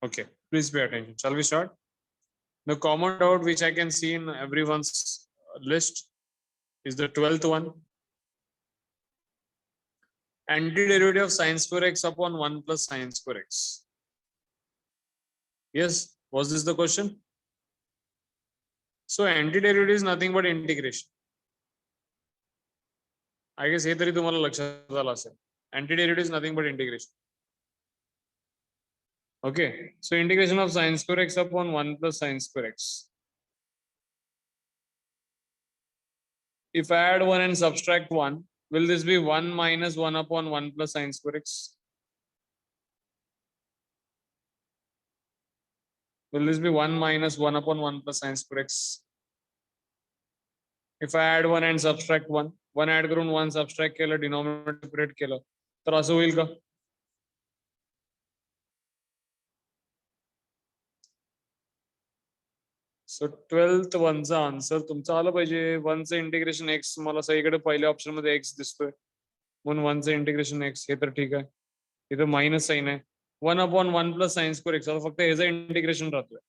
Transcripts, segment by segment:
Okay, please pay attention. Shall we start? The common doubt which I can see in everyone's list is the 12th one. Antiderivative of sin square x upon 1 plus sin square x. Yes, was this the question? So antiderivative is nothing but integration. I guess हे तरी तुम्हाला लक्षात आलं असेल. Antiderivative is nothing but integration. Okay, so integration of sin square x upon 1 plus sin square x. If I add 1 and subtract 1, will this be 1 minus 1 upon 1 plus sin square x? Will this be 1 minus 1 upon 1 plus sin square x? If I add 1 and subtract 1, 1 add करून 1 subtract केलं, denominator separate केलं, तर असं होईल का? So 12th वनचा answer तुमचा आला पाहिजे. 1चं इंटिग्रेशन x मला सगळीकडे पहिल्या ऑप्शन मध्ये x दिसतोय, म्हणून 1चं इंटिग्रेशन x हे तर ठीक आहे. इथं मायनस साइन आहे. 1 upon 1 plus sin square x. आता फक्त ह्याचं इंटिग्रेशन राहतोय.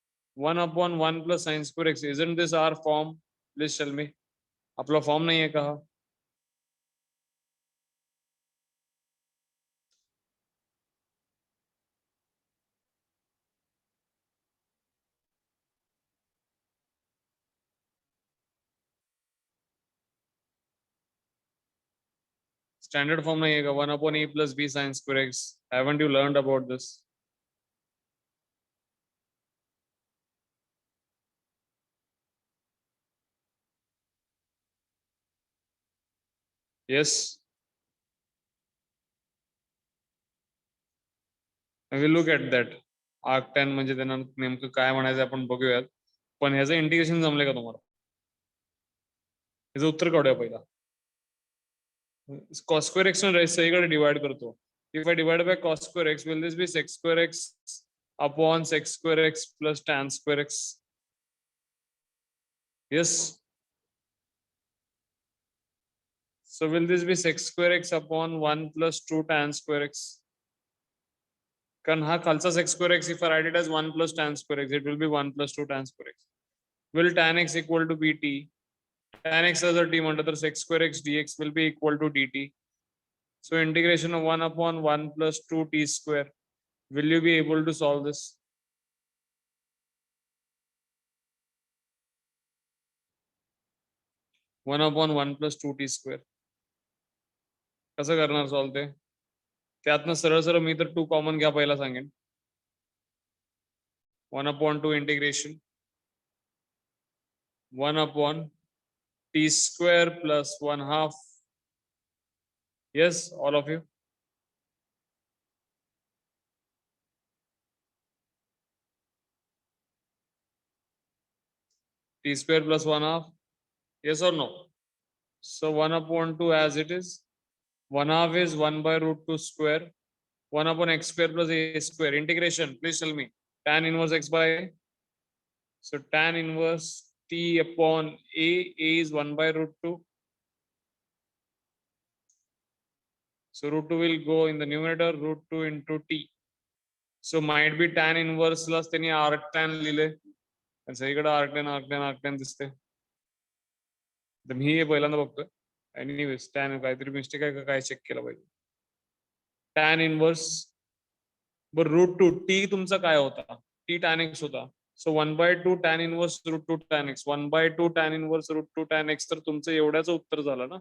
1 upon 1 plus sin square x. Isn't this our form? Please tell me. आपला फॉर्म नाही आहे का हा? स्टैंडर्ड फॉर्म नहीं है 1 upon a plus b sin square x. Haven't you learned about this? Yes. I will look at that. arctan म्हणजे त्यांना नेमकं काय म्हणायचं आपण बघूयात. पण ह्याचं इंटिग्रेशन जमले का तुम्हाला? ह्याचं उत्तर काढूया पहिला. cos square x ने सगळीकडे डिवाइड करतो. If I divide by cos square x, will this be sec square x upon sec square x plus tan square x? Yes. So will this be sec square x upon 1 plus 2 tan square x? कारण हा खालचा sec square x, if I write it as 1 plus tan square x, it will be 1 plus 2 tan square x. Will tan x equal to be t? Tan x as a t म्हणलं तर sec square x dx will be equal to dt. So integration of 1 upon 1 plus 2 t square. Will you be able to solve this? One upon 1 plus 2t square. कसं करणार solve ते? त्यातनं सरळ सरळ मी तर 2 common घ्या पहिला सांगेन. 1 upon 2 integration 1 upon t square plus 1/2. Yes, all of you. T square plus 1/2. Yes or no? So 1 upon 2 as it is. 1/2 is 1 by root 2 square. 1 upon x square plus a square. Integration, please tell me. Tan inverse x by a. So tan inverse t upon a is 1 by root 2. So root 2 will go in the numerator, root 2 into t. So might be tan inverse plus त्यांनी arctan लिहिले. आणि सगळीकडे arctan दिसते. तर मी हे पहिल्यांदा बघतोय. Anyways tan काहीतरी मिस्टेक आहे का काय चेक केलं पाहिजे. tan inverse बर root 2 t तुमचा काय होता? t tan x होता. So 1/2 tan inverse root 2 tan x. 1/2 tan inverse root 2 tan x तर तुमचं एवढ्याचं उत्तर झालं ना.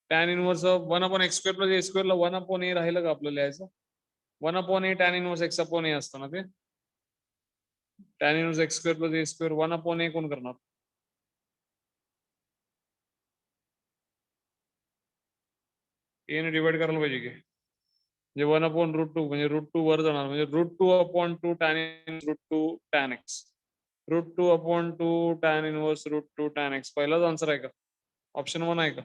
tan inverse of 1 upon x square plus a square ला 1 upon a राहिलं का आपलं लिहायचं? 1 upon a tan inverse x upon a असतं ना ते. tan inverse x square plus a square 1 upon a कोण करणार? a ने डिवाइड करायला पाहिजे की. म्हणजे 1 upon root 2 म्हणजे root 2 वर जाणार म्हणजे root 2 upon 2 tan inverse root 2 tan x. root 2 upon 2 tan inverse root 2 tan x. पहिलाच आन्सर आहे का? ऑप्शन 1 आहे का?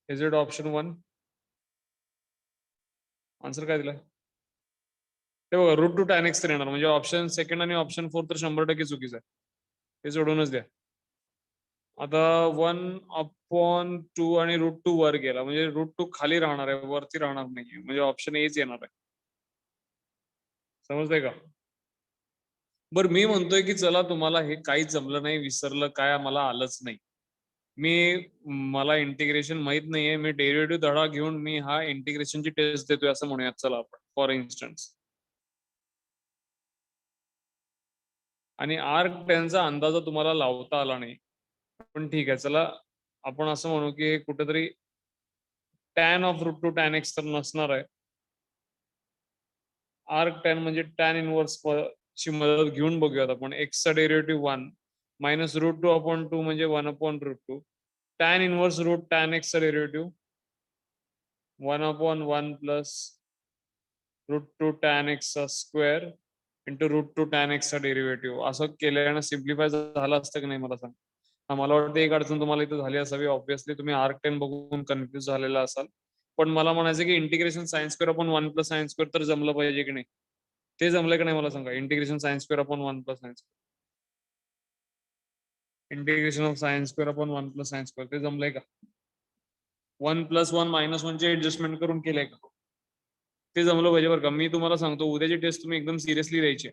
Is it option 1? आन्सर काय दिलाय? ते बघा root 2 tan x तर येणार म्हणजे ऑप्शन सेकंड आणि ऑप्शन 4 तर 100% चुकीचं आहे. हे सोडूनच द्या. आता 1/2 आणि √2 वर गेला म्हणजे √2 खाली राहणार आहे, वरती राहणार नाहीये, म्हणजे ऑप्शन एच येणार आहे. समजतंय का? बरं मी म्हणतोय की चला तुम्हाला हे काहीच जमलं नाही, विसरलं काय मला आलंच नाही. मला इंटिग्रेशन माहित नाहीये, मी डेरिव्हेटिव्ह धडा घेऊन मी हा इंटिग्रेशनची टेस्ट देतोय असं म्हणूयात चला आपण फॉर इन्स्टन्स. आणि आर्क टेनचा अंदाजा तुम्हाला लावता आला नाही, पण ठीक आहे चला आपण असं म्हणू की हे कुठेतरी tan ऑफ √2 tan x तर नसणार आहे. आर्क tan म्हणजे tan इनव्हर्स ची मदत घेऊन बघूयात आपण. x चा डेरिव्हेटिव्ह 1 मायनस √2/2 म्हणजे 1/√2. tan inverse root tan x चा डेरिव्हेटिव्ह 1/1 प्लस √2 tan x चा स्क्वेअर इंटू √2 tan x चा डेरिव्हेटिव्ह. असं केल्यानं सिम्प्लिफाय झालं असतं की नाही मला सांग. मला वाटतं एक अडचण तुम्हाला इथं झाली असावी. ऑब्व्हियसली तुम्ही आर्क टेन बघून कन्फ्युज झालेला असाल. पण मला म्हणायचं की integration science square upon 1 plus science square तर जमलं पाहिजे की नाही. ते जमलंय की नाही मला सांगा. Integration science square upon 1 plus science integration of science square upon 1 plus science square ते जमलंय का? 1 + 1 - 1 ची ऍडजस्टमेंट करून केलंय का? ते जमलं पाहिजे बरं का. मी तुम्हाला सांगतो उद्याची टेस्ट तुम्ही एकदम सिरियसली द्यायची.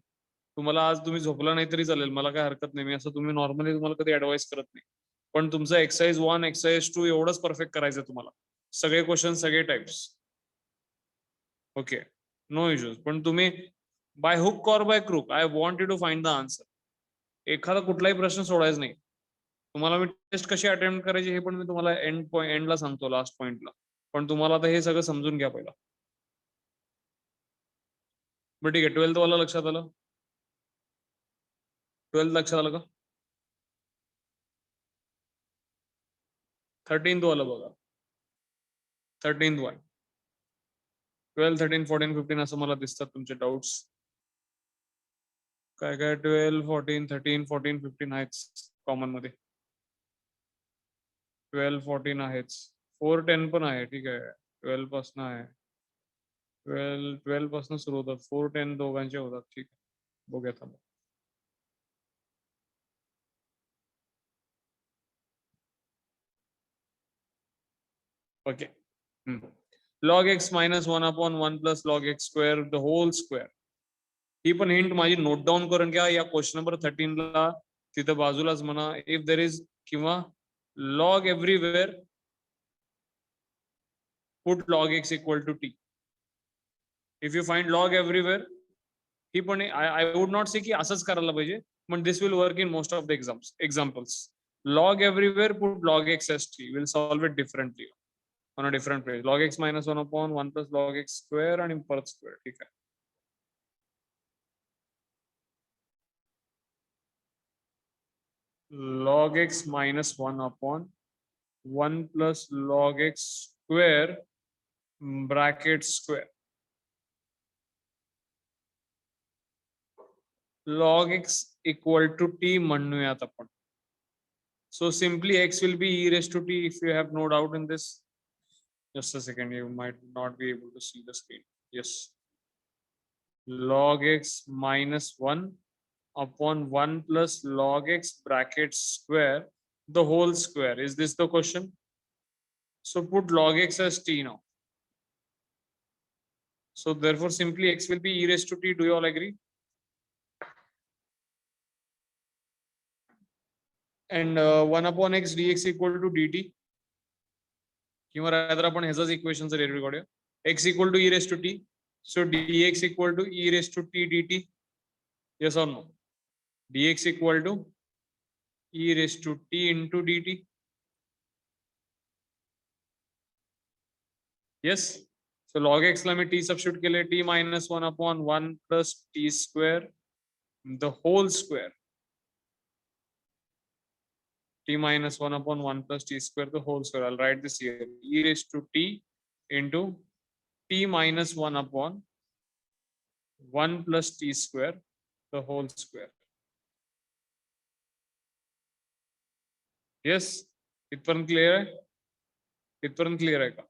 तुम्हाला आज तुम्ही झोपला नाही तरी चालेल, मला काही हरकत नाही. मी असं तुम्ही नॉर्मली तुम्हाला कधी ऍडवाइस करत नाही. पण तुमचं एक्सरसाइज 1 एक्सरसाइज 2 एवढंच परफेक्ट करायचं तुम्हाला. सगळे क्वेश्चन सगळे टाइप्स. Okay, no issues. पण तुम्ही by hook or by crook I want you to find the answer. एखादा कुठलाही प्रश्न सोडायचा नाही. तुम्हाला मी टेस्ट कशी अटेम्प्ट करायची हे पण मी तुम्हाला एंडला सांगतो, लास्ट पॉइंटला. पण तुम्हाला आता हे सगळं समजून घ्या पहिला. बरं ठीक आहे, 12th वाला लक्षात आलं? 12th लक्षात आलं का? 13th वाला बघा. 13th one. 12, 13, 14, 15 असं मला दिसतात तुमचे डाऊट्स. काय काय 12, 14, 13, 14, 15 आहेच कॉमन मध्ये. 12, 14 आहेच. 4, 10 पण आहे, ठीक आहे. 12 पासून आहे. 12 पासून सुरू होतात. 4, 10 दोघांचे होतात, ठीक आहे. बघूया थांबा. Okay. log x - 1/1 plus log x square the whole square. ही पण हिंट माझी नोट डाऊन करून घ्या. या क्वेश्चन नंबर 13 ला तिथं बाजूलाच म्हणा इफ देर इज किंवा log everywhere put log x equal to t. If you find log everywhere, ही पण I would not say की असंच करायला पाहिजे, पण this will work in most of the examples. Log everywhere put log x as t. We'll solve it differently on a different page. Log x - 1/1 plus log x square आणि परत square, ठीक आहे. log x - 1/1 plus log x square bracket square. log x equal to t म्हणूयात आपण. So simply x will be e raised to t if you have no doubt in this. Just a second, you might not be able to see the screen. Yes. Log x - 1/1 plus log x bracket square the whole square. Is this the question? So put log x as t now. So therefore simply x will be e raised to t. Do you all agree? And 1/x dx equal to dt. किंवा rather आपण ह्याचाच इक्वेशनचा derivative काढूया. x equal to e raised to t. So dx equal to e raised to t dt. Yes or no? dx equal to e raised to t into dt. Yes. So log x ला मी t substitute केले, t - 1/1 plus t square the whole square. t - 1/1 plus t square the whole square. I'll write this here. E raised to t into t - 1/1 plus t square the whole square. Yes. इथपर्यंत clear आहे? इथपर्यंत clear आहे का?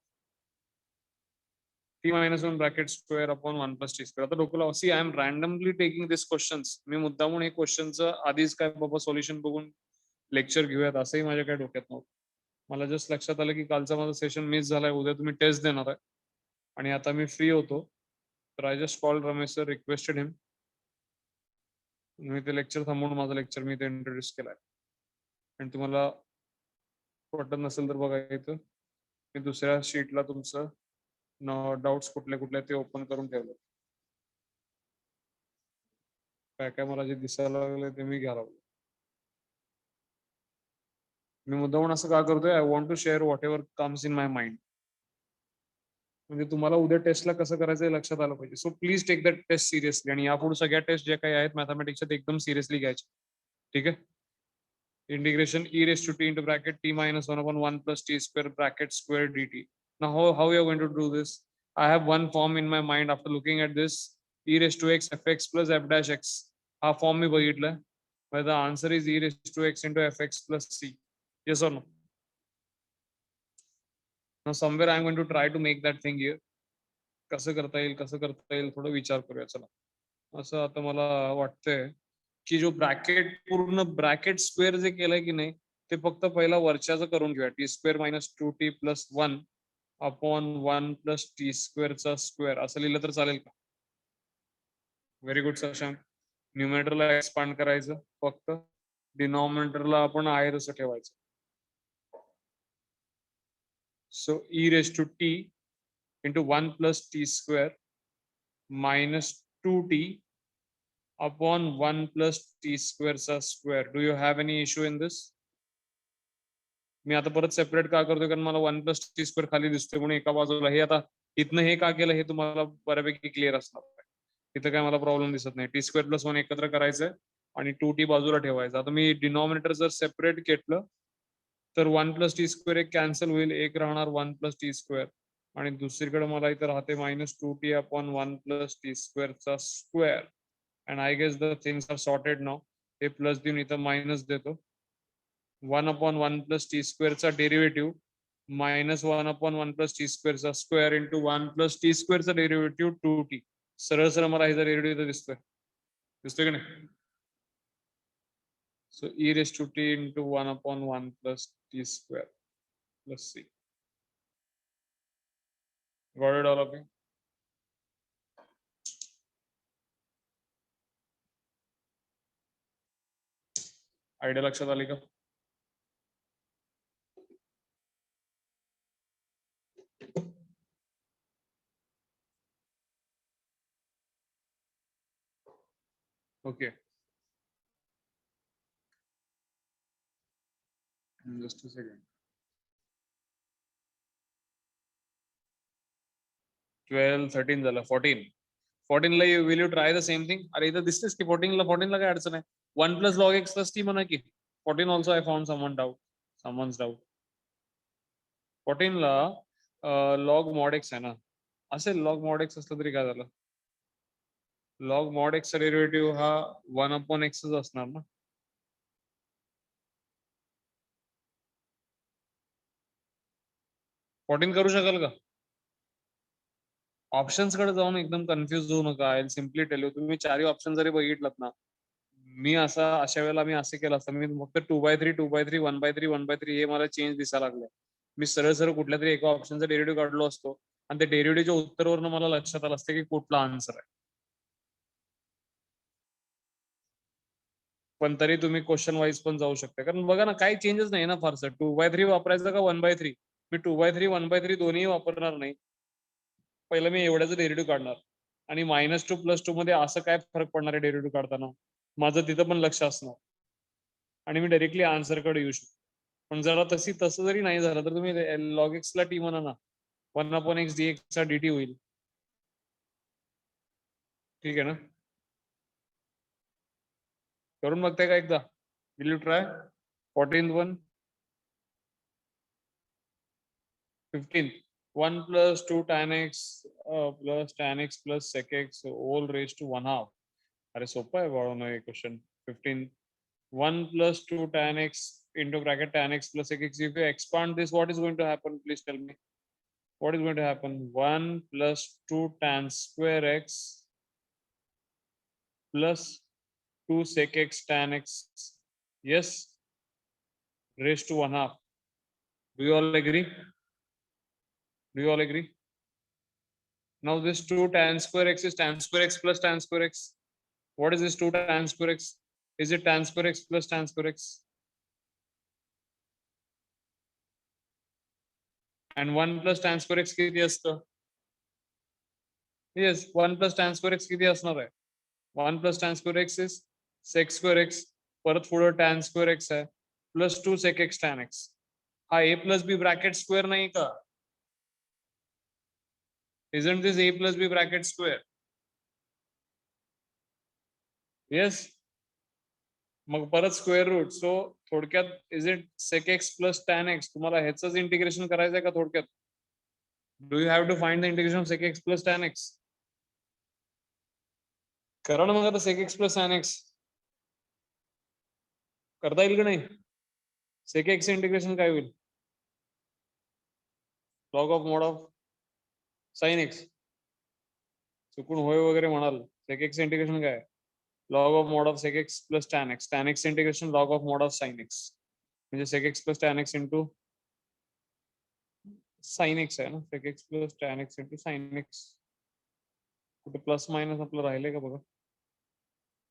t minus 1 bracket square upon 1 plus t square. आता डोकं लावा. See, I am randomly taking these questions. मी मुद्दामून हे क्वेश्चनचं आधीच काय बाबा सोल्युशन बघून लेक्चर घेऊयात असंही माझ्या काय डोक्यात नव्हतं. मला जस्ट लक्षात आलं की कालचा माझा सेशन मिस झालाय, उद्या तुम्ही टेस्ट देणार आहे आणि आता मी फ्री होतो. तर I just call Ramesh sir, requested him. मी ते लेक्चर थांबवून माझं लेक्चर मी ते इंट्रोड्यूस केलाय. आणि तुम्हाला वाटत नसेल तर बघा, इथं मी दुसऱ्या शीटला तुमचं डाउट्स कुठले ते ओपन करून ठेवलं. काय काय मला जे दिसायला लागले ते मी घ्यायला लागलो. मी मुद्दामून असं का करतोय? I want to share whatever comes in my mind. म्हणजे तुम्हाला उद्या टेस्टला कसं करायचं हे लक्षात आलं पाहिजे. So please take that test seriously. आणि यापुढे सगळ्या टेस्ट ज्या काही आहेत मॅथमॅटिक्सच्या ते एकदम सिरियसली घ्यायचे. ठीक आहे. Integration e raised to t into bracket t minus 1 upon 1 plus t square bracket square dt. Now how we are going to do this? I have one form in my mind after looking at this. E raised to x fx plus f dash x. हा form मी बघितलाय. Where the answer is e raised to x into fx plus c. Yes or no? Now somewhere I am going to try to make that thing here. कसं करता येईल थोडं विचार करूया. चला, असं आता मला वाटतंय की जो ब्रॅकेट पूर्ण ब्रॅकेट स्क्वेअर जे केलंय की नाही ते फक्त पहिला वरच्याचं करून घेऊया. T square minus 2t plus 1 upon 1 plus T स्क्वेअरचा स्क्वेअर असं लिहिलं तर चालेल का? Very good Shashank. न्यूमरेटरला एक्सपांड करायचं, फक्त डिनॉमिनेटरला आपण आहे तसं ठेवायचं. So e raise to T into 1 plus t square minus 2t upon 1 plus t square चा square. Do you have any issue in this? मी आता परत सेपरेट का करतोय? कारण मला 1 plus t square खाली दिसतोय म्हणून एका बाजूला. हे आता इथनं हे का केलं हे तुम्हाला बऱ्यापैकी क्लिअर असणार आहे. इथं काय मला प्रॉब्लेम दिसत नाही. t square plus 1 एकत्र करायचंय आणि 2t बाजूला ठेवायचं. आता मी डिनॉमिनेटर जर सेपरेट घेतलं तर 1 plus t square एक कॅन्सल होईल, एक राहणार 1 plus t square. आणि दुसरीकडे मला इथं राहते minus 2t upon 1 plus T स्क्वेअरचा square. And I guess the things are sorted now. हे प्लस देऊन इथं मायनस देतो. 1 अपॉन 1 प्लस टी स्क्वेअरचा derivative minus 1 upon 1 plus T स्क्वेअरचा स्क्वेअर इंटू 1 प्लस टी स्क्वेअरचा डेरिव्हेटिव्ह 2t. सरळ सरळ मला ह्याचा डेरिव्हेटिव्ह दिसतोय की नाही? So e raised to t into 1 upon 1 plus t square plus c. Got it all of you? Idea लक्षात आली का? Okay, just a second. 12 13 झालं, 14 ला will you try the same thing? अरे इथं दिसतेस की 14 ला काय अडचण आहे? 1 plus log x plus T म्हणा की 14 also. I found someone's doubt. 14 ला लॉग मॉड एक्स आहे ना, असेल. लॉग मॉड एक्स असलं तरी काय झालं? लॉग मॉड एक्सचा डेरिव्हेटिव्ह हा 1 अपॉन एक्सच असणार ना. फोर्टीन करू शकाल का? ऑप्शन्स कडे जाऊन एकदम कन्फ्युज होऊ नका. I simply tell you. तुम्ही चारही ऑप्शन जरी बघितलात ना, मी अशा वेळेला मी असं केलं असतं. मी फक्त 2/3 2/3 1/3 1/3 हे मला चेंज दिसायला लागले. मी सरळ सरळ कुठल्या तरी एका ऑप्शनचा डेरिव्हेटिव्ह काढलो असतो आणि त्या डेरिव्हेटिव्हच्या उत्तरवरून मला लक्षात आलं असतं की कुठला आन्सर आहे. पण तरी तुम्ही क्वेश्चन वाईज पण जाऊ शकता. कारण बघा ना, काही चेंजेस नाही ना फारसं. 2/3 वापरायचं का 1/3? मी 2/3 1/3 दोन्ही वापरणार नाही. पहिलं मी एवढ्याचं डेरिव्हेटिव्ह काढणार आणि -2 +2 मध्ये असं काय फरक पडणार आहे डेरिव्हेटिव्ह काढताना, माझं तिथं पण लक्ष असणार आणि मी डायरेक्टली आन्सर कडे येऊ शकतो. पण जरा तसं जरी नाही झालं तर तुम्ही लॉग एक्स ला टी म्हणा ना, 1 अपॉन एक्स dx चा dt होईल. ठीक आहे ना? करून बघताय का एकदा? Will you try? 14th one, 15th 1 plus 2 tan x plus tan x plus sec x all raised to 1/2. अरे सोपं आहे बाळांनो हे question. 15 1 plus 2 tan x into bracket tan x plus sec x. If you expand this, what is going to happen? Please tell me. what is going to happen? 1 plus 2 tan square x plus 2 sec x tan x. Yes, raised to 1/2. Do you all agree? Do you all agree? Now this 2 tan square x is tan square x plus tan square x. What is this 2 tan square x? Is it tan square x plus tan square x? And 1 plus tan square x किती असतं? Yes, 1 plus tan square x किती असणार आहे? 1 plus tan square x is sec square x. परत पुढे tan square x आहे plus 2 sec x tan x. हा a plus b bracket square नाही का? Isn't this a plus b bracket square? Yes. मग परत स्क्वेअर रूट. सो थोडक्यात is it sec x plus tan x? तुम्हाला ह्याचंच integration करायचंय का थोडक्यात? Do you have to find the integration of sec x plus tan x? करा ना मग आता sec x plus tan x. करता येईल का नाही? sec x इंटिग्रेशन काय होईल? log of mod of sin x. चुकून होय वगैरे म्हणाल. sec x इंटिग्रेशन काय? log of mod of sec x plus tan x. tan x integration log of mod of sin x. म्हणजे sec x plus tan x into sin x आहे ना. sec x plus tan x into sin x. कुठे plus minus आपलं राहिले का बघा.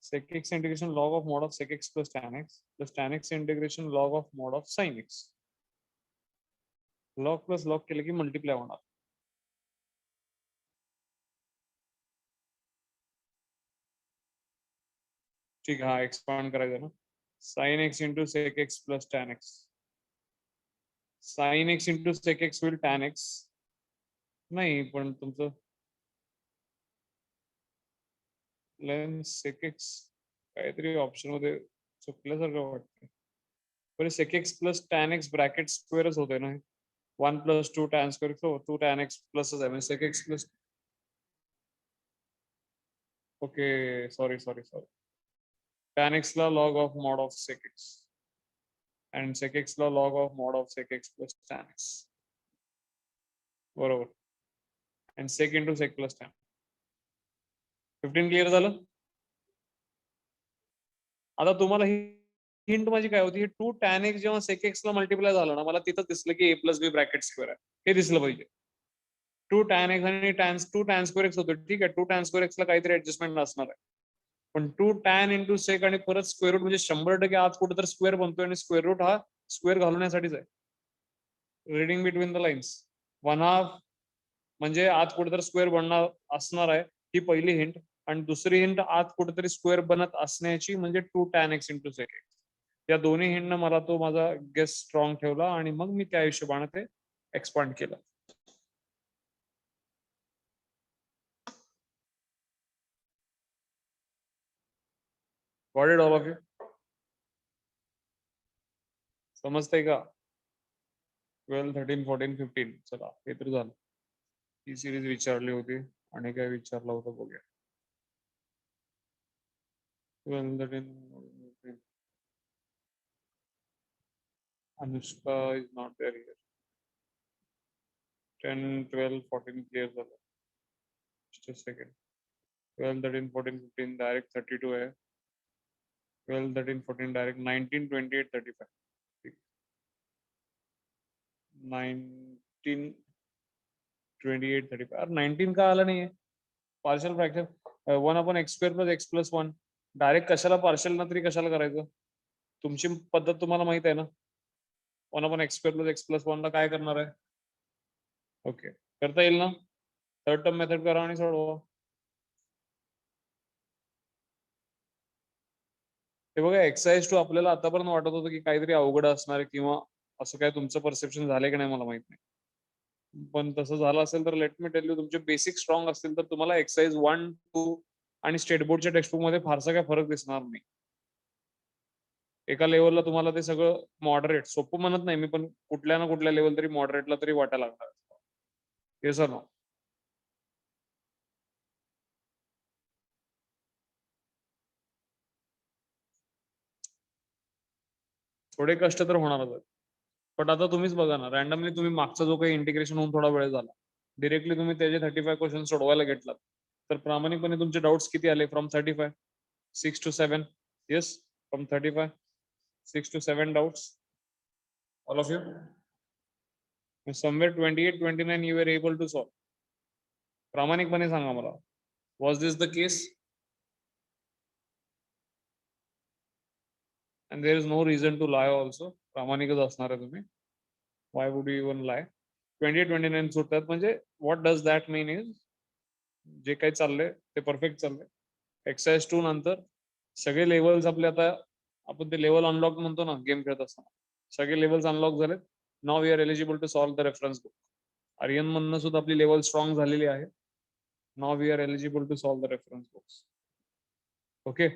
sec x integration log of mod of sec x plus tan x integration log of mod of sin x. log plus log केलं की multiply होणार. ठीक आहे, हा एक्सपांड करायचा ना. sin x into sec x plus tan x. sin x into sec x होईल tan x. नाही पण तुमचं sec x काहीतरी ऑप्शन मध्ये चुकल्यासारखं वाटतं. बरं sec x plus tan x bracket स्क्वेअरच होते ना. 1 plus 2 tan square x, 2 tan x plus sec x plus. Okay, sorry. Tan x la log of mod of sec x and sec x la log of mod of sec x plus tan x. बरोबर. and sec into sec plus tan. 15 clear झालं? आता तुम्हाला ही hint माझी काय होती? 2 tan x जेव्हा sec x ला multiply झालं ना, मला तिथं दिसलं की a plus b bracket square आहे. हे दिसलं पाहिजे. 2 tan x आणि 2 tan square x होतं. ठीक आहे, 2 tan square x ला काहीतरी ऍडजस्टमेंट असणार आहे. पण 2 tan into sec आणि परत स्क्वेअर रूट म्हणजे 100% आत कुठे तर स्क्वेअर बनतोय आणि स्क्वेअर रूट हा स्क्वेअर घालवण्यासाठीच आहे. Reading between the lines. 1/2 म्हणजे आत कुठेतरी स्क्वेअर बनणार असणार आहे, ही पहिली हिंट. आणि दुसरी हिंट आत कुठेतरी स्क्वेअर बनत असण्याची म्हणजे 2 tan x into sec x. या दोन्ही हिंटनं मला तो माझा गेस स्ट्रॉंग ठेवला आणि मग मी त्या हिशोबाने ते एक्सपांड केलं. Got it all of you? समजतंय का? 12, 13, 14, 15. चला हे तर झालं. ही सिरीज विचारली होती आणि काय विचारलं होतं बघूया. 12, 13, 14. Anushka is not there here. 10, 12, 14 clear झालं. Just a second. 12, 13, 14, 15 डायरेक्ट 32 आहे. 12, 13, 14 डायरेक्ट 19, 28, 35. 19, 28, 35. अरे 19 का आला नाहीये? Partial fraction 1/x² + x + 1. Direct कशाला पार्शियल ना तरी कशाला करायचं? तुमची पद्धत तुम्हाला माहित आहे ना. 1/x² + x + 1 ला काय करणार आहे? ओके, करता येईल ना. थर्ड टर्म मेथड करा आणि सोडवा. हे बघा, एक्सरसाइज 2 आपल्याला आतापर्यंत वाटत होतं की काहीतरी अवघड असणार आहे किंवा असं काय तुमचं परसेप्शन झालंय की नाही मला माहित नाही. पण तसं झालं असेल तर लेट मी टेल यू, तुमचे बेसिक स्ट्रॉंग असतील तर तुम्हाला एक्सरसाइज 1, 2 आणि स्टेट बोर्डच्या टेक्स्टबुक मध्ये फारसा काय फरक दिसणार नाही. एका लेवलला तुम्हाला ते सगळं मॉडरेट, सोपं म्हणत नाही मी, पण कुठल्या ना कुठल्या लेवल तरी मॉडरेटला तरी वाटायला लागणार. हे सर ना. थोडे कष्ट तर होणारच आहेत. पण आता तुम्हीच बघा ना, रॅन्डमली तुम्ही मागचा जो काही इंटिग्रेशन होऊन थोडा वेळ झाला, डिरेक्टली तुम्ही त्याचे 35 क्वेश्चन सोडवायला घेतलात, तर प्रामाणिकपणे तुमचे डाउट्स किती आले? From 35 6 to 7. Yes, from 35 6 to 7 doubts, all of you. And somewhere 28 29 you were able to solve. प्रामाणिकपणे सांगा मला, was this the case? And there is no reason to lie also. प्रामाणिकच असणार आहे तुम्ही. Why would you even lie? 28 29 सुटतात म्हणजे what does that mean is जे काही चाललंय ते परफेक्ट चाललंय. एक्सरसाइज 2 नंतर सगळे लेवल्स आपले आता आपण ते लेवल अनलॉक म्हणतो ना गेम खेळत असताना, सगळे लेवल्स अनलॉक झालेत. Now we are eligible to solve the reference book. Aryan मधनं सुद्धा आपली लेवल स्ट्रॉंग झालेली आहे. Now we are eligible to solve the reference books. Okay,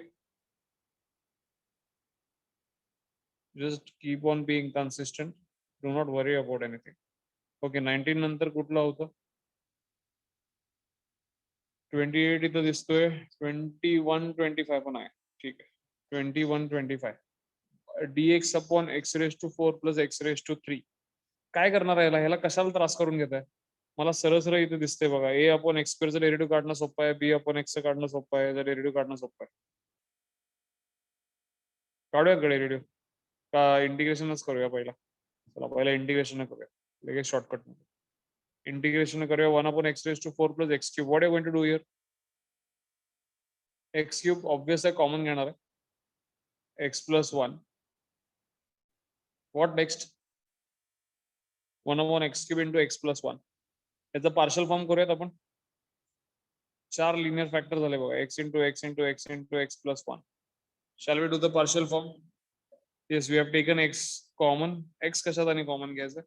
just keep on being consistent, do not worry about anything. Okay, 19 नंतर कुठला होतं? 28 इथं दिसतोय, 21 25 पण आहे. ठीक आहे, 21 25 dx upon x raise to 4 plus x raise to 3. काय करणार आहे ह्याला कशाला त्रास करून घेत आहे? मला सरळ सरळ इथे दिसते बघा, a अपॉन एक्स स्क्वेअरचं डेरिव्हेटिव्ह काढणं सोपं आहे, b अपॉन एक्स काढणं सोपं आहे, डेरिव्हेटिव्ह काढणं सोपं आहे. काढूयात का डेरिव्हेटिव्ह? का इंटिग्रेशनच करूया पहिला? चला पहिला इंटिग्रेशन करूया, लगेच शॉर्टकट मध्ये इंटिग्रेशन करूया. 1 upon x raise to 4 plus x cube. What are going to do here? X cube obvious आहे, कॉमन घेणार आहे. X plus 1. What next? 1 upon x cube into x plus 1. याचा पार्शल फॉर्म करूयात आपण. 4 linear factor झाले बघा, X into X into X into x plus 1. Shall we do the partial form? Yes, we have taken X common. X कशात आणि common घ्यायचं?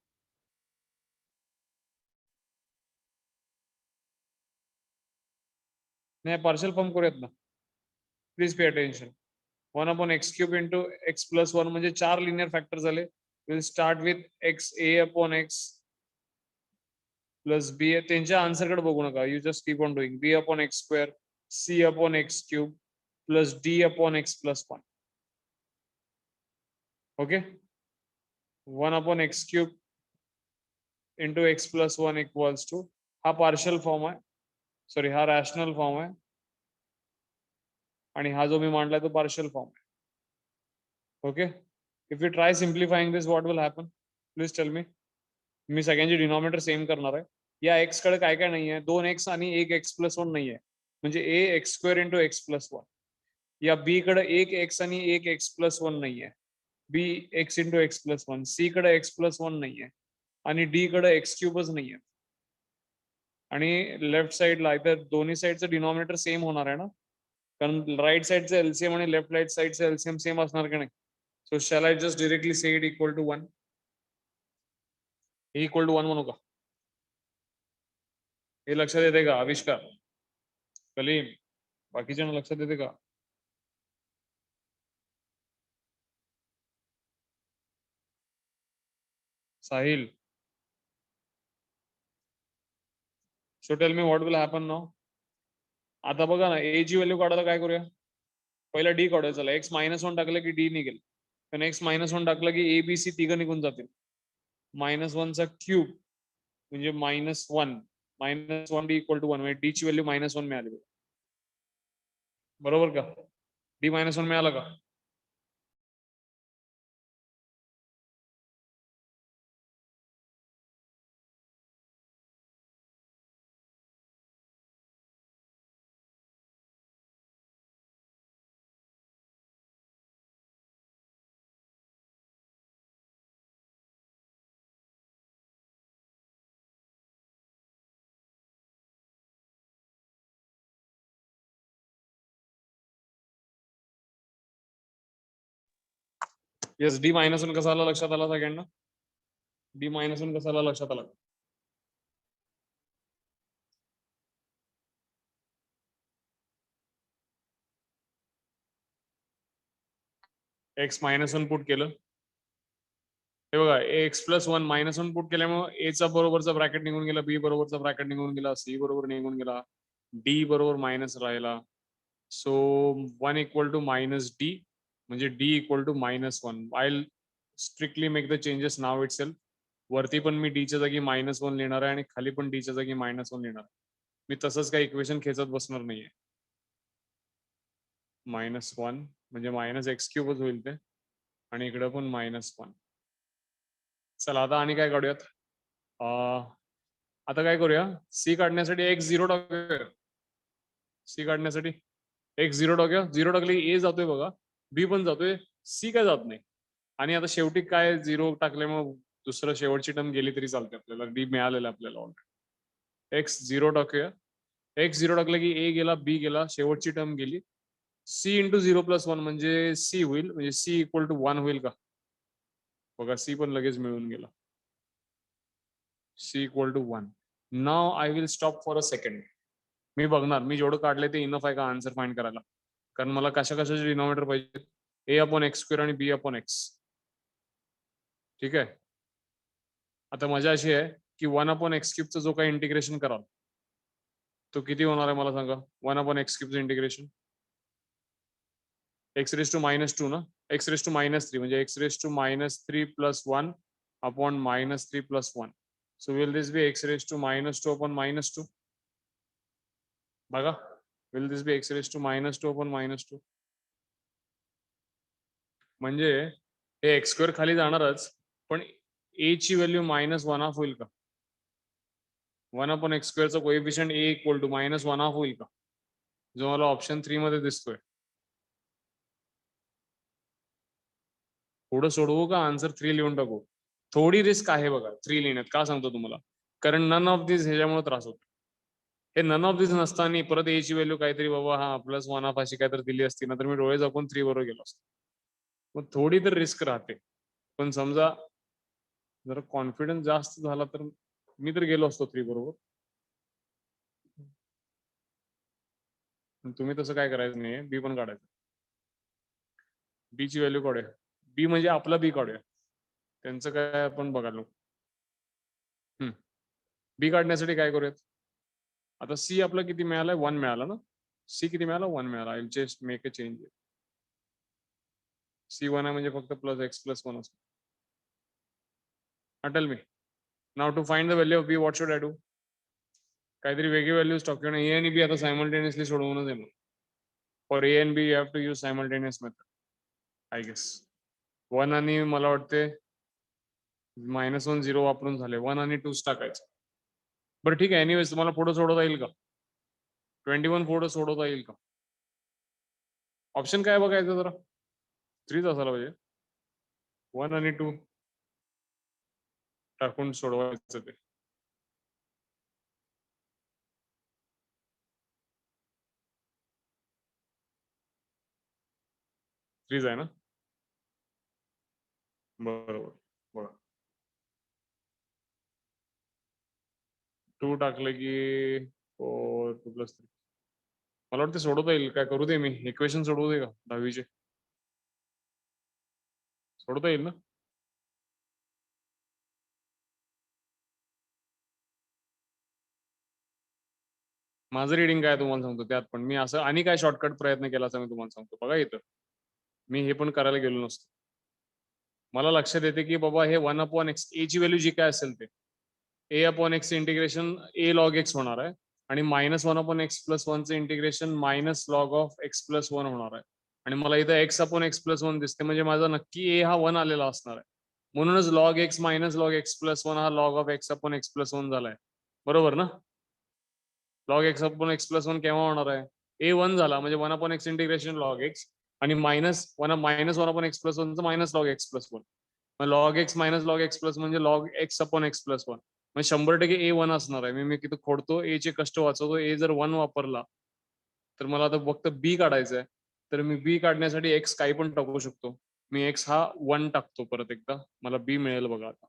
नाही, partial form करूयात ना. Please pay attention. 1 upon x cube into x plus 1 म्हणजे 4 linear factor झाले. Will start with X A upon X plus B. त्यांच्या answer कडे बघू नका, you just keep on doing. B upon X square, C upon x cube plus D upon X plus 1. Okay, 1 upon x cube into x plus 1 equals to, हा partial form आहे, sorry हा rational form आहे, आणि हा जो मी मांडलाय तो पार्शियल फॉर्म आहे. Okay, if you try simplifying this what will happen? Please tell me. मी सगळ्यांची डिनॉमिनेटर सेम करणार आहे. या एक्स कडे काय काय नाही आहे? 2 एक्स आणि 1 एक्स प्लस 1 नाही आहे, म्हणजे A X square into x plus 1. या बी कडे 1 एक्स आणि 1 एक्स प्लस 1 नाही आहे, B X into x plus 1. C कडे एक्स प्लस 1 नाही आहे, आणि डी कडे एक्स क्यूबच नाही आहे. आणि लेफ्ट साइडला इथे दोन्ही साइडचं डिनॉमिनेटर सेम होणार आहे ना, कारण राईट साइडचं एलसीएम आणि लेफ्ट राईट साइडचं एलसीएम सेम असणार की नाही? So shall I just directly say it equal to 1? Equal to 1 म्हणू का? हे लक्षात येते का आविष्कार? कलीम, बाकीच्या लक्षात येते का? Sahil, so tell me what will happen now? आता बघा ना, ए ची व्हॅल्यू काढायला काय करूया? पहिला डी काढूया. चला, एक्स -1 टाकलं की डी निघेल, पण एक्स -1 टाकलं की ए बी सी तिघं निघून जातील. -1 चा क्यूब म्हणजे -1, -1 डी इक्वल टू 1, म्हणजे डी ची व्हॅल्यू -1 मिळाली. बरोबर का? डी -1 मिळाला का? येस, डी -1 कसा आला लक्षात आला सगळ्यांना? डी -1 कसा आला लक्षात आला? एक्स -1 पुट केलं, हे बघा, एक्स प्लस 1 -1 पुट केल्यामुळे ए चा बरोबरचा ब्रॅकेट निघून गेला, बी बरोबरचा ब्रॅकेट निघून गेला, सी बरोबर निघून गेला, डी बरोबर मायनस राहिला. So 1 equal to minus D, म्हणजे D equal to -1. While strictly make the changes now itself. वरती पण मी डीच्या जागी -1 लिहिणार आहे आणि खाली पण डीच्या जागी -1 लिहिणार आहे. मी तसंच काही इक्वेशन खेचत बसणार नाहीये. -1 म्हणजे -x³ होईल ते आणि इकडे पण -1. चला आता आणि काय काढूयात. आता काय करूया, सी काढण्यासाठी x0 टाकूया. सी काढण्यासाठी x0 टाकूया. 0 टाकले की a जातोय बघा, b पण जातोय, सी काय जात नाही. आणि आता शेवटी काय 0 टाकल्यामुळे दुसरं शेवटची टर्म गेली तरी चालते, आपल्याला d मिळालेलं आपल्याला ऑलरेडी. x0 टाकूया. x0 टाकलं की a गेला, b गेला, शेवटची टर्म गेली. c इंटू 0+1 म्हणजे c होईल, म्हणजे c इक्वल टू 1 होईल का बघा. c पण लगेच मिळून गेला. c equal to 1. Now I will stop for a second. मी बघणार मी जेवढं काढलंय ते इनफ आहे का आन्सर फाइंड करायला. कारण मला कशा कशाचे डिनॉमिनेटर पाहिजे, a/x² आणि b/x. ठीक आहे. आता मजा अशी आहे की 1/x³ जो काही इंटिग्रेशन कराल तो किती होणार आहे मला सांगा. 1/x³ इंटिग्रेशन x⁻² ना, x⁻³ म्हणजे x⁻³ + 1 upon -3 + 1. So will this be x⁻² upon -2. बघा, will this be x⁻² upon -2. म्हणजे हे x² खाली जाणारच, पण a ची व्हॅल्यू -1/2 होईल का. 1/x² चा कोएफिशियंट a इक्वल टू -1/2 होईल का, जो मला ऑप्शन 3 मध्ये दिसतोय. पुढे सोडवू का आन्सर 3 लिहून टाकू. थोडी रिस्क आहे बघा 3 लिहिण्यात. का सांगतो तुम्हाला, कारण नन ऑफ दिस ह्याच्यामुळे त्रास होतो. हे नन ऑफ दिस नसताना परत ए ची व्हॅल्यू काहीतरी बाबा हा +1/2 अशी काहीतरी दिली असती ना, तर मी डोळे झाकून 3 बरोबर गेलो असतो. मग थोडी तर रिस्क राहते. पण समजा जर कॉन्फिडन्स जास्त झाला तर मी तर गेलो असतो 3 बरोबर. तुम्ही तसं काय करायचं नाही, बी पण काढायचं. बी ची व्हॅल्यू काढूया. बी म्हणजे आपला बी काढूया, त्यांचं काय आपण बघायला. बी काढण्यासाठी काय करूयात. आता सी आपला किती मिळालाय, 1 मिळाला ना. सी किती मिळाला, 1 मिळाला. I will just make a change. C 1 आहे म्हणजे फक्त +x+1 असतो. Tell me now to find the value of B what should I do. काहीतरी वेगळी व्हॅल्यूज टाकूया ना. ए आणि बी आता सायमल्टेनियसली सोडवूनच आहे. For A and B you have to use simultaneous method I guess. 1 आणि मला वाटते -1 0 वापरून झाले. 1 आणि 2 टाकायचं. बरं ठीक आहे. एनिवेज तुम्हाला पुढे सोडवता येईल का, 21 पुढे सोडवता येईल का. ऑप्शन काय बघायचं जरा. 3 असायला पाहिजे. 1 आणि 2 टाकून सोडवायचं ते. फ्रीज आहे ना. बरोबर बघा. 2 टाकलं की 4 2 + 3. मला वाटतं सोडवता येईल. काय करू दे, मी इक्वेशन सोडवू दे का 10वीचे. सोडवता येईल ना. माझं रिडिंग काय तुम्हाला सांगतो त्यात पण मी असं आणि काय शॉर्टकट प्रयत्न केला असं मी तुम्हाला सांगतो. बघा इथं मी हे पण करायला गेलो नसतो. मला लक्षात येते की बाबा हे 1/x ए ची व्हॅल्यू जी काय असेल ते a/x integration a log x होणार आहे आणि -1/x+1 चे इंटिग्रेशन -log(x+1) होणार आहे. आणि मला इथं x/x+1 दिसते म्हणजे माझा नक्की a हा 1 आलेला असणार आहे. म्हणूनच log x -log(x+1) हा log(x/x+1) झालाय. बरोबर ना. log x/x+1 केव्हा होणार आहे, a1 झाला म्हणजे 1/x इंटिग्रेशन log x आणि -1/x+1 log x+1. मग log x log x+ म्हणजे log x/x+1 म्हणजे 100% a1 असणार आहे. मी किती खोडतो, a चे कष्ट वाचवतो. a जर 1 वापरला तर मला आता फक्त b काढायचं आहे. तर मी b काढण्यासाठी x काही पण टाकू शकतो. मी x हा 1 टाकतो. परत एकदा मला b मिळेल बघा. आता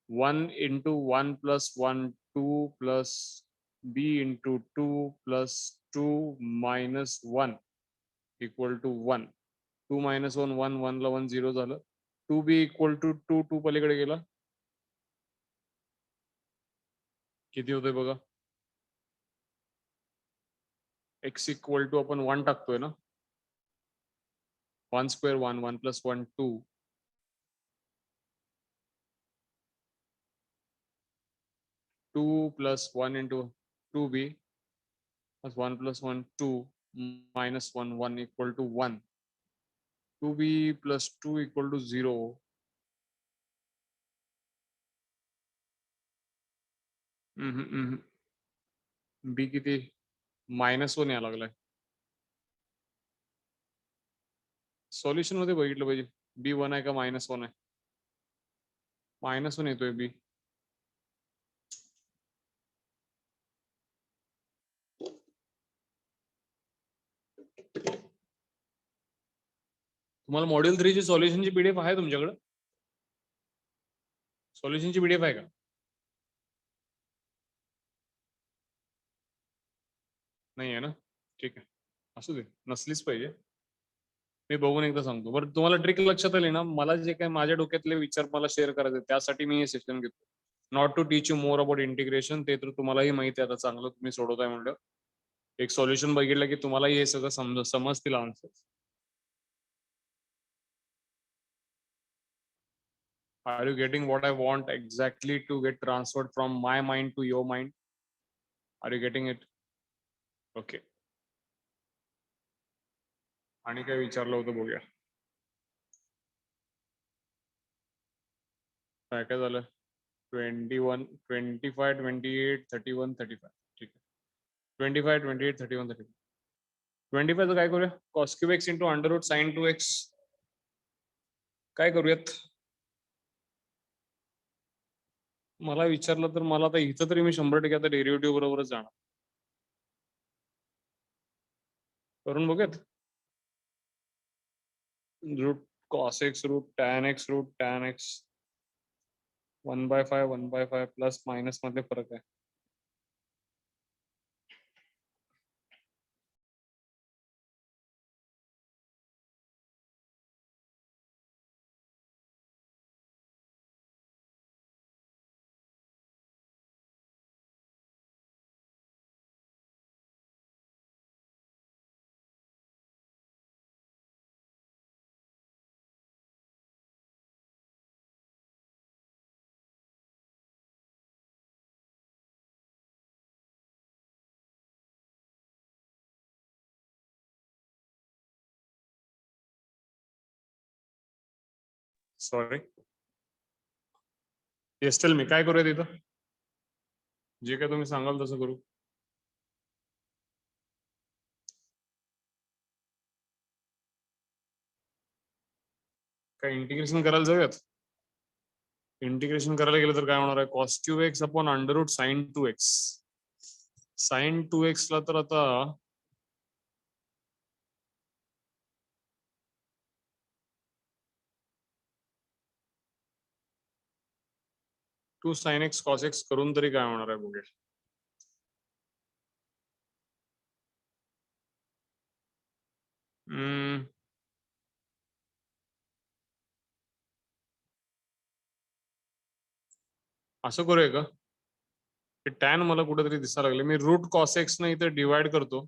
1 × 1 + 1 2 + b × 2 + 2 - 1 इक्वल टू 1. 2 - 1 1 1 ला 1 0 झालं. 2b इक्वल टू 2 2 पलीकडे गेला. किती होतंय बघा. x इक्वल टू आपण 1 टाकतोय ना. 1 square 1 1 + 1 2 2 plus 1 into 2b plus 1 plus 1 2 minus 1 1 equal to 1. 2b plus 2 equal to 0. b किती -1 यायला लागलाय. सॉल्युशन मध्ये बघितलं पाहिजे b1 आहे का -1 आहे. -1 येतोय b. तुम्हाला मॉड्यूल 3 ची सॉल्युशनची पीडीएफ आहे तुमच्याकडे? सॉल्युशनची पीडीएफ आहे का? नाही आहे ना, ठीक आहे, असू दे, नसलीच पाहिजे. मी बघून एकदा सांगतो. बरं तुम्हाला ट्रिक लक्षात आली ना? मला जे काही माझ्या डोक्यातले विचार मला शेअर करायचे त्यासाठी मी हे सेशन घेतो. Not to teach you more about integration, ते तर तुम्हालाही माहिती आहे आता, चांगलं तुम्ही सोडवताय म्हणलं. एक सॉल्युशन बघितलं की तुम्हालाही हे सगळं समजतील answer. Are you getting what I want exactly to get transferred from my mind to your mind? Are you getting it? Okay. आणि काय विचारलं होतं बघूया. काय काय झालं? 21, 25, 28, 31, 35. ठीक आहे. 25, 28, 31, 35. 25 काय करूया? cos cube x into under root sin 2x. काय करूयात? मला विचारलं तर मला आता इथं तरी मी 100% आता डेरिव्हेटिव्ह बरोबरच जाणार. करून बघूयात. Root cos x root tan x root tan x 1/5 1/5 plus minus मध्ये फरक आहे. सॉरी, येस टेल मी, काय करूया तिथं? जे काय तुम्ही सांगाल तसं करू. काय इंटिग्रेशन करायला जाऊयात? इंटिग्रेशन करायला गेलं तर काय होणार आहे? cos cube x upon under root sine 2x. Sine 2x ला तर आता two sine x cos x करून तरी काय होणार आहे बघूया. असं करूया का? टॅन मला कुठेतरी दिसायला लागले. मी रूट कॉस एक्स न इथे डिवाइड करतो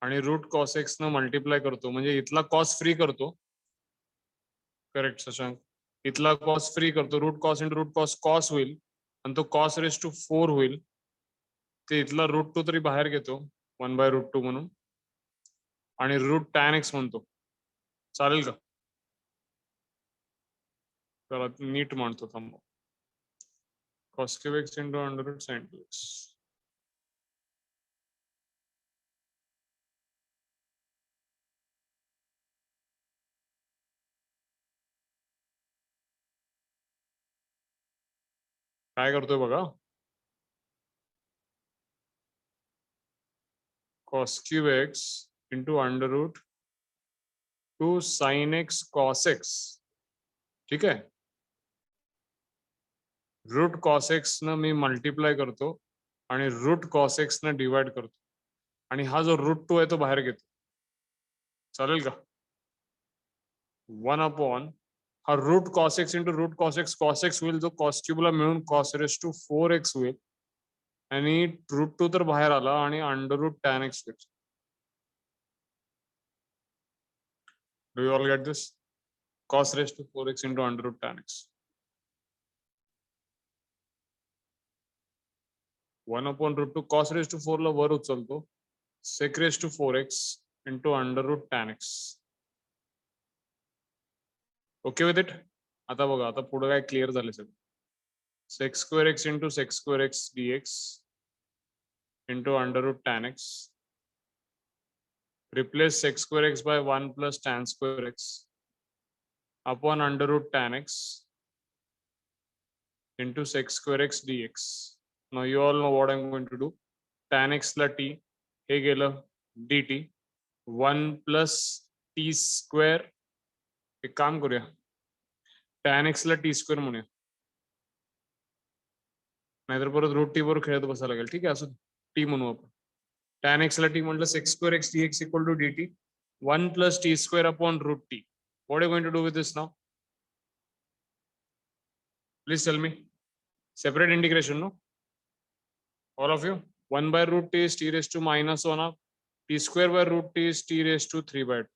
आणि रूट कॉस एक्स न मल्टिप्लाय करतो, म्हणजे इथला कॉस फ्री करतो. करेक्ट शशांक, इथला कॉस फ्री करतो. Root cos into root cos cos होईल आणि तो कॉस रेस टू 4 होईल. ते इथला रूट 2 तरी बाहेर घेतो 1/√2 म्हणून आणि रूट टॅन एक्स म्हणतो. चालेल का? चला नीट म्हणतो थांबा. cos cube x into under root sin 2x. काय करतोय बघा. cos cube x into under root 2 sin x cos x. ठीक आहे. रूट cos x न मी मल्टिप्लाय करतो आणि रूट cos x न डिवाइड करतो आणि हा जो रूट 2 आहे तो बाहेर घेतो. चालेल का? 1 हा root cos x into root cos x होईल, जो cos cube ला मिळून cos रेस टू 4x होईल आणि रूट 2 तर बाहेर आला आणि अंडर रूट tan x होईल. Do you all get this? cos raise to 4x into under root tan x. 1/√2 cos raised to 4 ला वर उचलतो, sec raised to 4x into √ tan x. Okay with it. आता बघा, आता पुढे काय clear झाले सगळं. sec square x into sec square x dx into √ tan x. Replace sec square x by 1 plus tan square x upon √ tan x into sec square x dx. Now you all know what I'm going to do. Tan x ला t हे गेलं dt 1 plus t square. एक काम करूया, tan x ला t square म्हणूया, नाहीतर परत √t वर खेळत बसायला लागेल. ठीक आहे, असं t म्हणू आपण. tan x ला t म्हटलं sec square x dx equal to dt 1 plus t square upon √t. What are you going to do with this now? Please tell me. Separate integration, no? All of you. 1 by √t is t raised to minus 1 half. T square by √t is t raised to 3 by 2.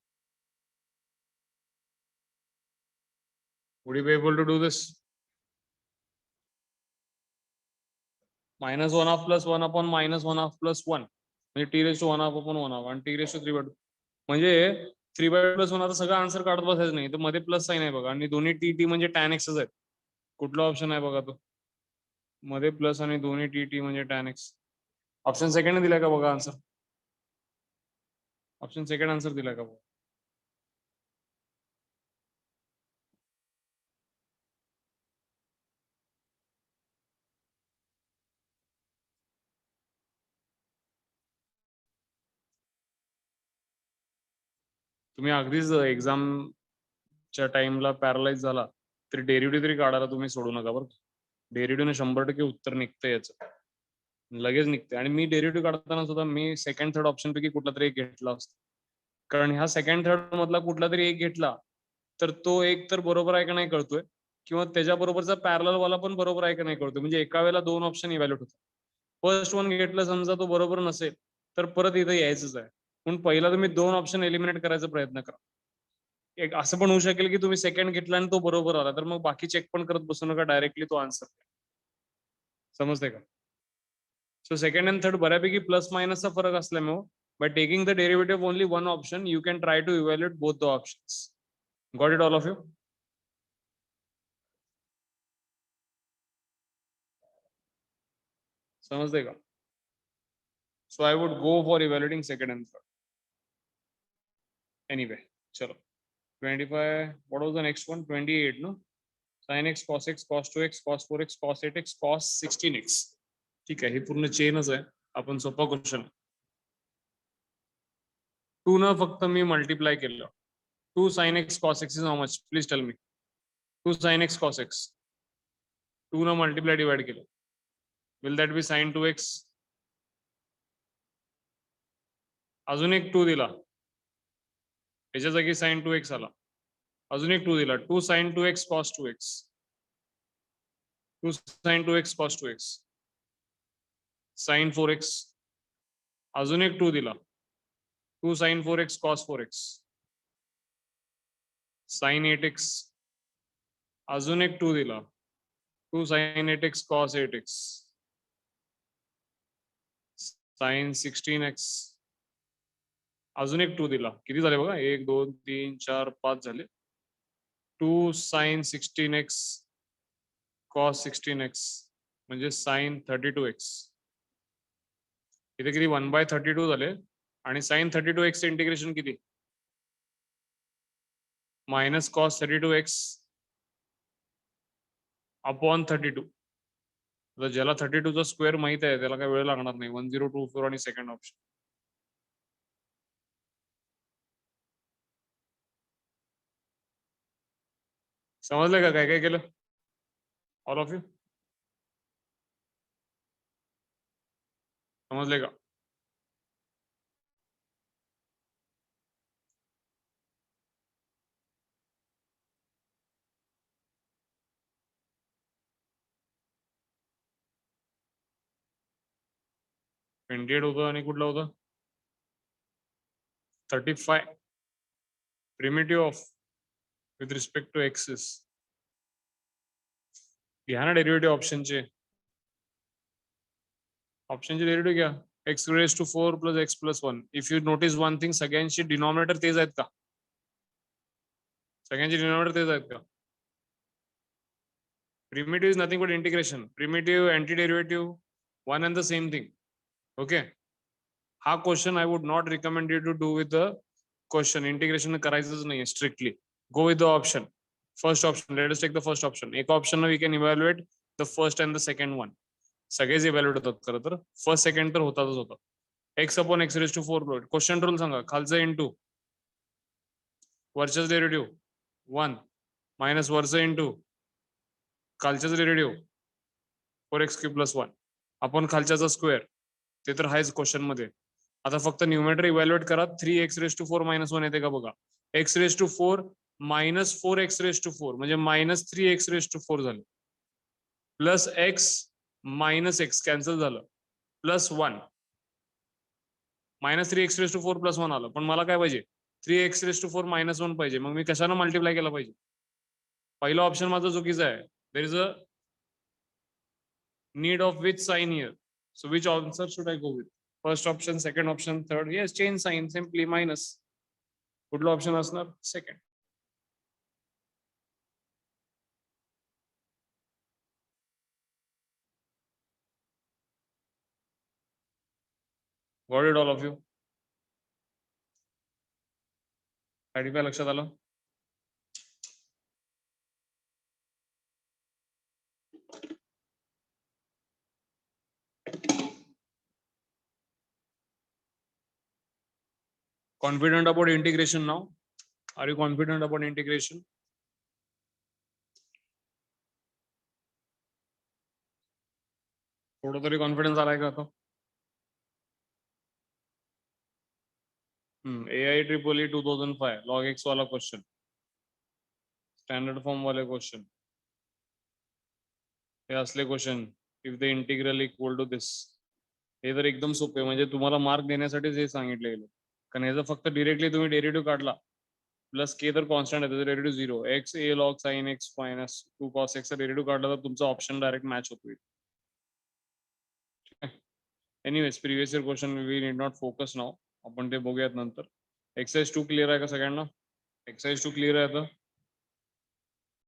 Would you be able to do this? Minus 1 half plus 1 upon minus 1 half plus 1. म्हणजे t raised to 1 half upon 1 half आणि t raised to 3 by 2. म्हणजे 3 by 2 plus 1 आता सगळं answer काढत बसायचं नाही. तर मध्ये प्लस साइन आहे बघा, आणि दोन्ही टी म्हणजे tan x आहे. कुठला ऑप्शन आहे बघा तो? मध्ये प्लस आणि दोन्ही टी म्हणजे tan x. ऑप्शन सेकंड दिलाय का बघा आन्सर? ऑप्शन सेकंड आन्सर दिलाय का बघा? तुम्ही अगदीच एक्झामच्या टाइमला पॅरालाइज झाला तरी डेरिव्हेटिव्ह तरी काढायला तुम्ही सोडू नका बरं. डेरिव्हेटिव्हने 100% उत्तर निघतं याचं, लगेच निघते. आणि मी डेरिव्हेटिव्ह काढताना सुद्धा मी सेकंड थर्ड ऑप्शन पैकी कुठला तरी एक घेतला असतो, कारण ह्या सेकंड थर्ड मधला कुठला तरी एक घेतला तर तो एक तर बरोबर आहे का नाही कळतोय, किंवा त्याच्याबरोबरचा पॅरलल वाला पण बरोबर आहे का नाही कळतोय. म्हणजे एका वेळेला दोन ऑप्शन इव्हॅल्युएट होतात. फर्स्ट वन घेतलं समजा तो बरोबर नसेल तर परत इथं यायचंच आहे. म्हणून पहिला तुम्ही दोन ऑप्शन एलिमिनेट करायचा प्रयत्न करा. एक असं पण होऊ शकेल की तुम्ही सेकंड घेतला आणि तो बरोबर आला, तर मग बाकी चेक पण करत बसू नका, डायरेक्टली तो आन्सर. समजते का? सो सेकंड अँड थर्ड बऱ्यापैकी प्लस मायनसचा फरक असल्यामुळे by taking the derivative only one option you can try to evaluate both the options. Got it all of you? समजते का? So I would go for evaluating second and third. Anyway, chalo. 25, what was the next one? 28, no? Sin x, cos x, cos 2x, cos 4x, cos 8x, cos 16x. ठीक आहे, ही पूर्ण चेनच आहे. आपण सोपा question. 2 न फक्त मी मल्टिप्लाय केलं. 2 sin x cos x is how much? Please tell me. 2 sin x cos x. 2 न मल्टिप्लाय डिवाइड केलं. Will that be sin 2x? अजून एक 2 दिला, याच्या जागी sin 2x आला. अजून एक 2 दिला, 2 sin 2x cos 2x. 2 sin 2x cos 2x. sin 4x. अजून एक 2 दिला, 2 sin 4x cos 4x. sin 8x. अजून एक 2 दिला, 2 sin 8x cos 8x. sin 16x. अजून एक 2 दिला. किती झाले बघा, 1 2 3 4 5 झाले. 2 sin 16x cos 16x म्हणजे sin 32x. इथे किती 1/32 झाले. आणि sin 32x इंटिग्रेशन किती? Minus cos 32x upon 32. ज्याला 32 चा स्क्वेअर माहित आहे त्याला काही वेळ लागणार नाही. 1024 आणि सेकंड ऑप्शन. समजलं का काय काय केलं? ऑल ऑफ यू समजले का? $28 होतं आणि कुठलं होतं? 35. Primitive of with respect to x. घ्या ना डेरिव्हेटिव्ह ऑप्शनचे. ऑप्शनची डेरिव्हेटिव्ह घ्या. x raised to 4 plus x plus 1. If you notice one thing, सगळ्यांची डिनॉमिनेटर तेच आहेत का? सगळ्यांची डिनॉमिनेटर तेच आहेत का? Primitive is nothing but integration. Primitive, antiderivative, one and the same thing. Okay. हा question I would not recommend you to do with the question. Integration करायचंच नाही strictly. Go with the option. First option. Let us take the first option. एक option we can evaluate the first and the second one. सगळेच evaluate होतात खरं तर. First, second तर होतातच होतात. x upon x raised to 4 plot. Question rule सांगा. खालचं इंटू वरचंच डेरिव्हेटिव्ह 1 मायनस वरचं इंटू खालच्याच डेरिव्हेटिव्ह 4x क्यूब प्लस 1 आपण खालच्याचा स्क्वेअर. ते तर आहेच क्वेश्चन मध्ये. आता फक्त न्यूमरेटर इव्हॅल्युएट करा. 3x raised to 4 minus 1 येते का बघा. x raised to 4 minus 4x raised to 4 म्हणजे minus 3x raised to 4 झालं. Plus x minus x cancel झालं. Plus 1 minus 3x raised to 4 plus 1 आलं. पण मला काय पाहिजे 3x raised to 4 minus 1 पाहिजे. मग मी कशानं मल्टिप्लाय केला पाहिजे. पहिला ऑप्शन माझा चुकीचा आहे. There is a need of which sign here. So which answer should I go with? First option, second option, third. Yes, change sign, simply minus. कुठला option असणार? Second. Got it, all of you? 35 लक्षात आलं? Confident about integration now? Are you confident about integration? थोडा तरी confidence आलाय का आता? AI EEE 2005 log x वाला क्वेश्चन, स्टँडर्ड फॉर्म वाले क्वेश्चन, हे असले question. If the integral equal to this, हे तर एकदम सोपे. म्हणजे तुम्हाला मार्क देण्यासाठीच हे सांगितले गेले. कारण ह्याचं फक्त डिरेक्टली तुम्ही डेरिव्हेटिव्ह काढला प्लस के तर कॉन्स्टंट आहे, derivative 0. x a log sin x मायनस 2 cos x चा डेरिव्हेटिव्ह काढला तर तुमचा ऑप्शन डायरेक्ट मॅच होतो. Anyways previous year question we need not focus now. आपण ते बघूयात नंतर. एक्सरसाइज 2 क्लिअर आहे का सगळ्यांना? एक्सरसाइज 2 क्लिअर आहे आता?